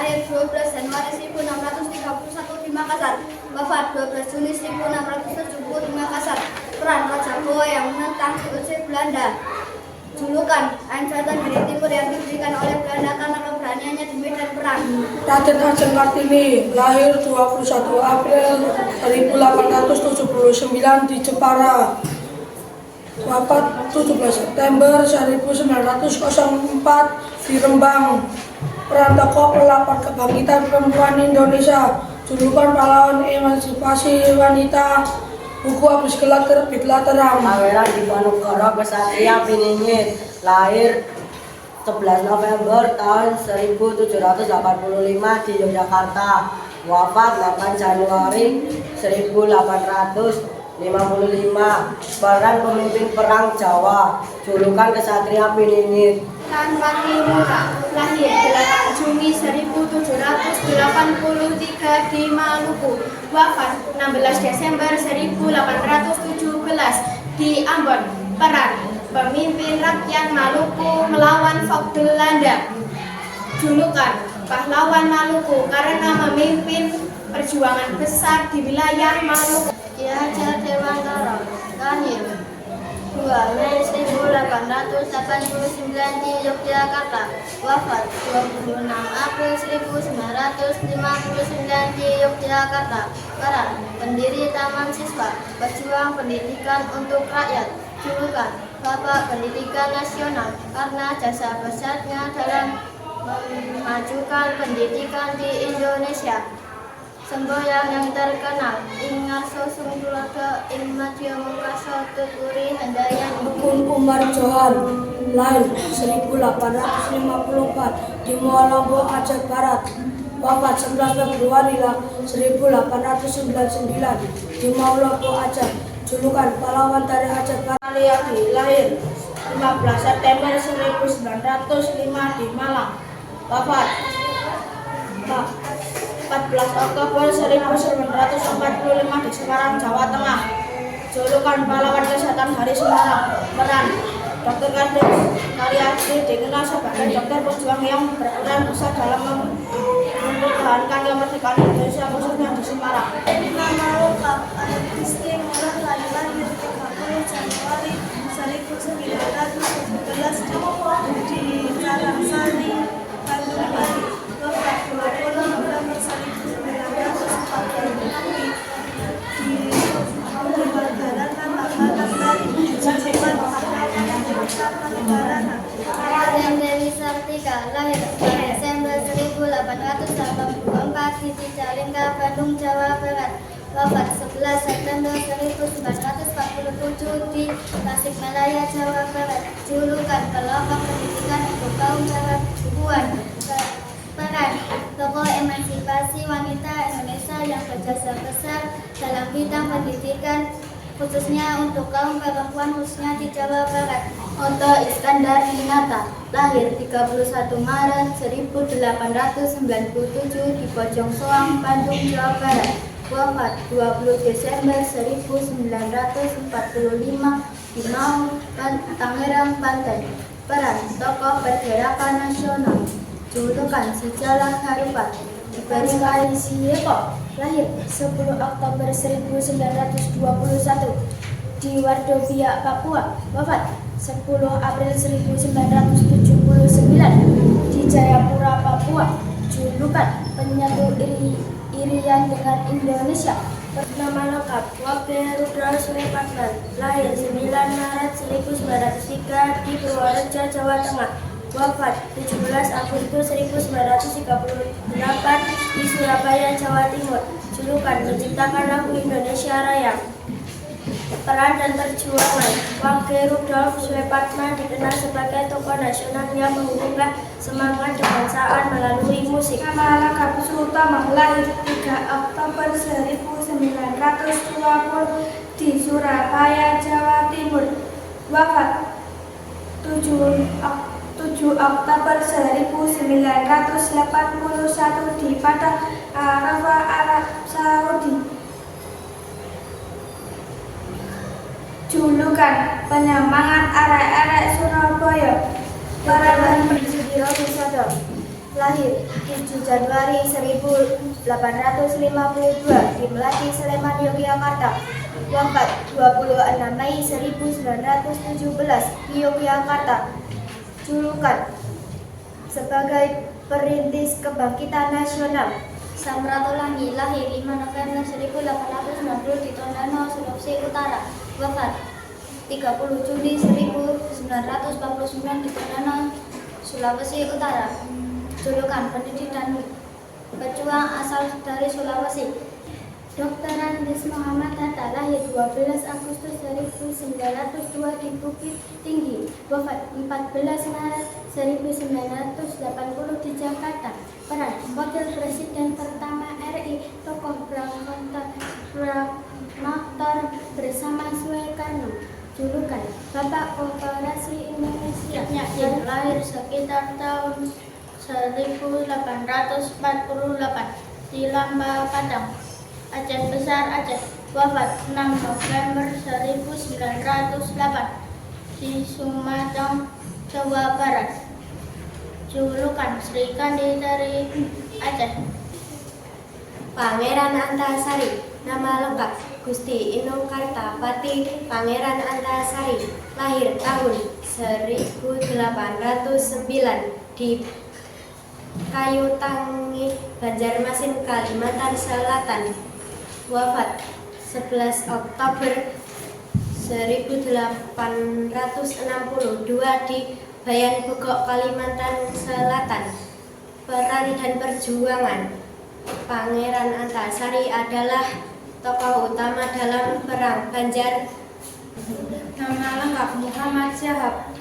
Lahir 12 Januari 1631 di Makassar. Wafat 12 Juni 1670 di Makassar. Peran Raja Goa yang menentang VOC Belanda. Julukan Anjatan dari Timur yang diberikan oleh Belanda karena keberaniannya di medan perang. Raden Ajeng Kartini lahir 21 April 1879 di Jepara. Wafat 17 September 1904 di Rembang. Peran tokoh pelopor kebangkitan perempuan Indonesia. Julukan pahlawan emansipasi wanita. Buku habis gelap terbitlah terang. Pangeran Diponegoro Kesatria Piningit lahir 11 November tahun 1785 di Yogyakarta. Wafat 8 Januari 1855. Peran pemimpin perang Jawa. Julukan Kesatria Piningit. Tan Patimura lahir 8 Juni 1783 di Maluku. Wafat 16 Desember 1817 di Ambon. Peran pemimpin rakyat Maluku melawan Fok Belanda. Julukan pahlawan Maluku karena memimpin perjuangan besar di wilayah Maluku. Ki Hajar Dewantara lahir 2 Mei 1889 di Yogyakarta. Wafat 26 April 1959 di Yogyakarta. Peran pendiri Taman Siswa, pejuang pendidikan untuk rakyat. Julukan Bapak Pendidikan Nasional karena jasa besarnya dalam memajukan pendidikan di Indonesia. Semboyan yang terkenal ing ngaso sung keluarga ing madya mungkaso tuturi handayan. Tukun Umar Johan lahir 1854 di Mualombo, Aceh Barat. Wafat 11 Februari 1899 di Mualombo, Aceh. Julukan pahlawan dari Aceh Barat. Aliati lahir 15 September 1905 di Malang. Wafat 14 Oktober 1945 di Semarang, Jawa Tengah. Julukan pahlawan kesehatan Hari Semarang. Peran Dr. Kardes Karyadi dikenal sebagai dokter pejuang yang berperan besar dalam mempertahankan kemerdekaan Indonesia khususnya di Semarang. Nama lengkap Adisti Murah lahir 30 Januari 1917 di Karangsari, Bandung, Bali. Wafat 20 November 1940 di Margarana, Raden Dewi Sartika lahir 4 Desember 1884 di Cicalengka, Bandung, Jawa Barat. Wafat 11 September 1947 di Tasikmalaya, Jawa Barat. Julukan pelopor pendidikan untuk kaum Jawa Puan. Peran tokoh emansipasi wanita Indonesia yang berjasa besar dalam bidang pendidikan khususnya untuk kaum perempuan khususnya di Jawa Barat. Oto Iskandar Hinata lahir 31 Maret 1897 di Bojong Soang, Bandung, Jawa Barat. Wafat 20 Desember 1945 di Maung, Tangerang, Banten. Peran tokoh pergerakan nasional. Julukan Sejarah Harupat. Diberi Sieko lahir 10 Oktober 1921 di Wardobia, Papua. Wafat 10 April 1979 di Jayapura, Papua. Julukan penyatu irian dengan Indonesia. Nama lengkap Wage Rudra Suripatman lahir 9 Maret 1903 di Purworejo, Jawa Tengah. Wafat 17 Agustus 1938 di Surabaya, Jawa Timur. Julukan menciptakan lagu Indonesia Raya. Peran dan perjuangan Wage Rudolf Suripatman dikenal sebagai tokoh nasional yang mengumumkan semangat kebangsaan melalui musik. Nama lengkap Sultama lahir 3 Oktober 1920 di Surabaya, Jawa Timur. Wafat 7 Oktober 1981 di Padang Arafah, Arab Saudi. Julukan penyemangat arek-arek Surabaya. Para Sudiro Wisodo Lahir 7 Januari 1852 di Melati, Sleman, Yogyakarta. Wafat 26 Mei 1917 di Yogyakarta. Julukan sebagai perintis kebangkitan nasional. Samratulangi, lahir 5 November 1890 di Tondano, Sulawesi Utara. Wafat 30 Juni 1949 di Tondano, Sulawesi Utara. Julukan pendidikan pejuang asal dari Sulawesi. Dr. Andes Muhammad Hatta, lahir 12 Agustus 1902 di Bukit Tinggi. Wafat 14 Maret 1980 di Jakarta. Peran Wakil Presiden pertama RI, tokoh proklamator bersama Soekarno. Julukan Bapak Koperasi Indonesia. Lahir sekitar tahun 1848 di Lamba Padang, Aceh Besar, Aceh. Wafat 6 November 1908 di Sumatera, Jawa Barat. Julukan Sri Kandi dari Aceh. Pangeran Antasari, nama lengkap Gusti Inung Kartapati Pangeran Antasari, lahir tahun 1809 di Kayutangi, Banjarmasin, Kalimantan Selatan. Wafat 11 Oktober 1862 di Bayan Bogok, Kalimantan Selatan. Peran dan perjuangan Pangeran Antasari adalah tokoh utama dalam Perang Banjar. Nama lengkap Muhammad Syahab.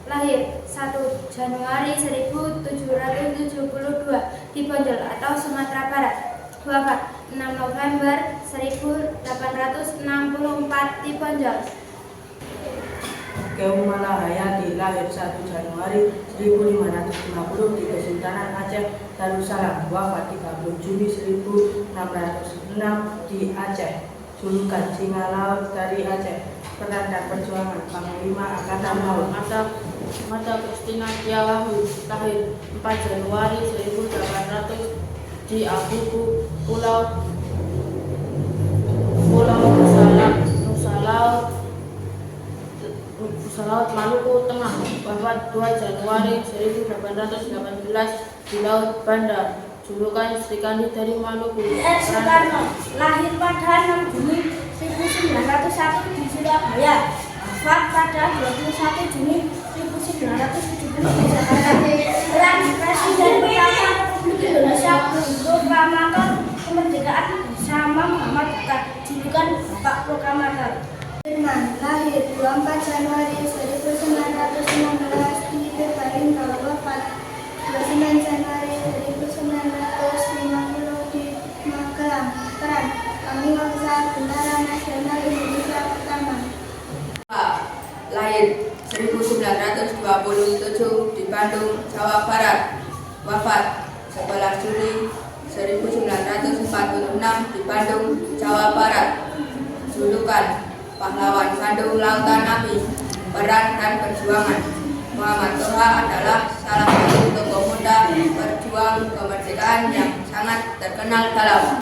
Lahir 1 Januari 1772 di Bonjol atau Sumatera Barat. Wafat 6 November 1864 di Bonjol. Keumala Hayati, lahir 1 Januari 1550 di Kesultanan Aceh Darussalam. Wafat 30 Juni 1606 di Aceh. Julukan Singa Laut dari Aceh. Peran dan perjuangan Panglima Angkatan Laut. Mata Kristina Tiawahu, lahir 4 Januari 1800 di Abuku, Pulau Nusa Laut, Maluku Tengah. Wafat 2 Januari 1818 di Laut Banda. Julukan Sri Kandi dari Maluku. Soekarno, lahir pada 6 Juni 1901 di Surabaya. Wafat pada 21 Juni 1970 di Jakarta. Peran Presiden pertama Republik Indonesia, proklamator kemerdekaan bersama Muhammad Hatta. Julukan Bapak Proklamator. Firman, lahir 24 Januari 1916 di Purbalingga. Wafat 29 Januari 1950 di Magelang. Peran Panglima Besar Tentara Nasional Indonesia pertama. Lahir 1927 di Bandung, Jawa Barat. Wafat 11 Juli 1946 di Bandung, Jawa Barat. Julukan Pahlawan Bandung Lautan Api. Peran dan perjuangan Muhammad Toha adalah salah satu tokoh muda berjuang kemerdekaan yang sangat terkenal dalam